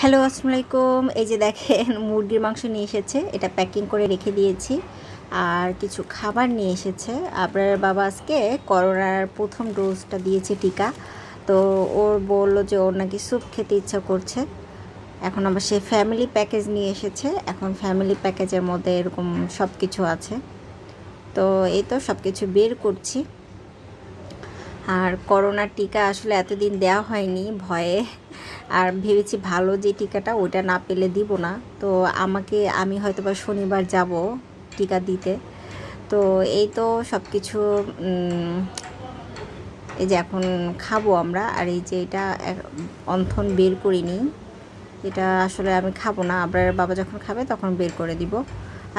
Hello, আসসালামু আলাইকুম। এই যে দেখেন মুরগির মাংস নিয়ে এসেছে, এটা প্যাকিং করে রেখে দিয়েছি। আর কিছু খাবার নিয়ে এসেছে। আপনার বাবা আজকে করোনার প্রথম ডোজটা দিয়েছে টিকা। তো ওর বলল যে ওর নাকি স্যুপ খেতে ইচ্ছা করছে। এখন আবার সে ফ্যামিলি প্যাকেজ নিয়ে এসেছে। এখন ফ্যামিলি প্যাকেজের মধ্যে এরকম সব কিছু আছে। তো এই তো সব কিছু বের করছি। আর করোনার টিকা আসলে এতদিন দেওয়া হয়নি ভয়ে। আর ভেবেছি ভালো যে টিকাটা ওটা না পেলে দিব না। তো আমি হয়তো বা শনিবার যাব টিকা দিতে। তো এই তো সব কিছু এই যে এখন খাবো আমরা। আর এই যে এটা অন্থন বের করিনি, এটা আসলে আমি খাবো না, আপনার বাবা যখন খাবে তখন বের করে দিব।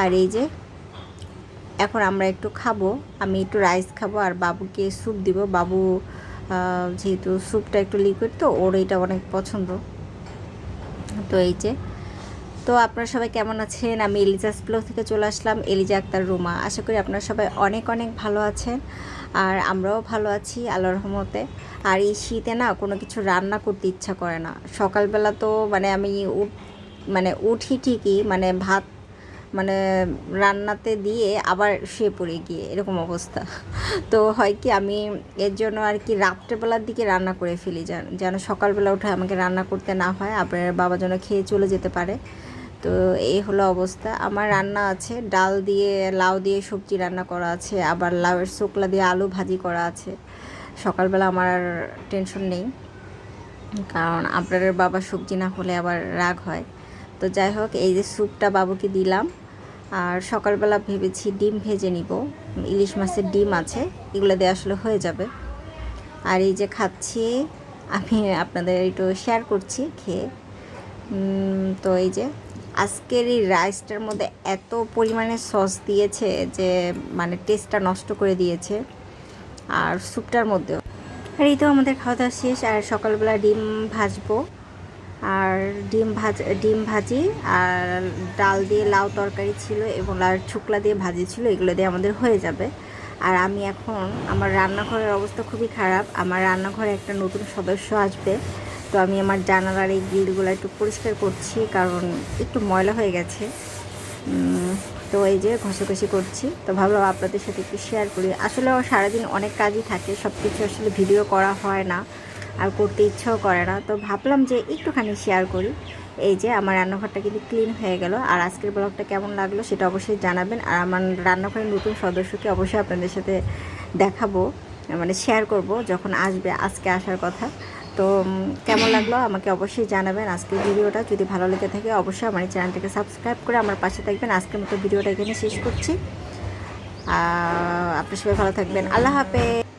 আর এই যে এখন আমরা একটু খাবো, আমি একটু রাইস খাবো আর বাবুকে স্যুপ দিব। বাবু যেহেতু স্যুপটা একটু লিকুইড, তো ওর এটা অনেক পছন্দ। তো এই যে, তো আপনারা সবাই কেমন আছেন? আমি এলিজাস ব্লগ থেকে চলে আসলাম, এলিজা আক্তার রুমা। আশা করি আপনারা সবাই অনেক অনেক ভালো আছেন। আর আমরাও ভালো আছি আল্লাহর রহমতে। আর এই শীতে না কোনো কিছু রান্না করতে ইচ্ছা করে না। সকালবেলা তো আমি উঠি ঠিকই, ভাত রান্নাতে দিয়ে আবার শুয়ে পড়ে গিয়ে এরকম অবস্থা। তো হয় কি, আমি এর জন্য আর কি রাত্রেবেলার দিকে রান্না করে ফেলি, যেন সকালবেলা উঠে আমাকে রান্না করতে না হয়, আপনার বাবা যেন খেয়ে চলে যেতে পারে। তো এই হলো অবস্থা। আমার রান্না আছে, ডাল দিয়ে লাউ দিয়ে সবজি রান্না করা আছে, আবার লাউয়ের শুকলা দিয়ে আলু ভাজি করা আছে। সকালবেলা আমার আর টেনশন নেই, কারণ আপনার বাবা সবজি না হলে আবার রাগ হয়। তো যাই হোক, এই যে স্যুপটা বাবুকে দিলাম। আর সকালবেলা ভেবেছি ডিম ভেজে নিব, ইলিশ মাছের ডিম আছে, এগুলো দিয়ে আসলে হয়ে যাবে। আর এই যে খাচ্ছি, আমি আপনাদের একটু শেয়ার করছি খেয়ে। তো এই যে আজকের এই রাইসটার মধ্যে এত পরিমাণে সস দিয়েছে যে টেস্টটা নষ্ট করে দিয়েছে, আর স্যুপটার মধ্যেও। আর এই তো আমাদের খাওয়া দাওয়া শেষ। আর সকালবেলা ডিম ভাজবো, আর ডিম ভাজি, আর ডাল দিয়ে লাউ তরকারি ছিল এবং লাউয়ের শুকলা দিয়ে ভাজি ছিল, এগুলো দিয়ে আমাদের হয়ে যাবে। আর আমি এখন, আমার রান্নাঘরের অবস্থা খুবই খারাপ। আমার রান্নাঘরে একটা নতুন সদস্য আসবে, তো আমি আমার জানালার এই গ্রিলগুলো একটু পরিষ্কার করছি, কারণ একটু ময়লা হয়ে গেছে। তো এই যে ঘষাঘষি করছি। তো ভাবলাম আপনাদের সাথে একটু শেয়ার করি। আসলে সারাদিন অনেক কাজই থাকে, সব কিছু আসলে ভিডিও করা হয় না, আর করতে ইচ্ছাও করে না। তো ভাবলাম যে একটুখানি শেয়ার করি। এই যে আমার রান্নাঘরটা কিন্তু ক্লিন হয়ে গেল। আর আজকের ব্লগটা কেমন লাগলো সেটা অবশ্যই জানাবেন। আর আমার রান্নাঘরের নতুন সদস্যকে অবশ্যই আপনাদের সাথে দেখাবো, শেয়ার করব যখন আসবে। আজকে আসার কথা। তো কেমন লাগলো আমাকে অবশ্যই জানাবেন। আজকের ভিডিওটা যদি ভালো লেগে থাকে অবশ্যই আমার চ্যানেলটাকে সাবস্ক্রাইব করে আমার পাশে থাকবেন। আজকের মতো ভিডিওটা এখানে শেষ করছি। আপনার সবাই ভালো থাকবেন। আল্লাহ হাফেজ।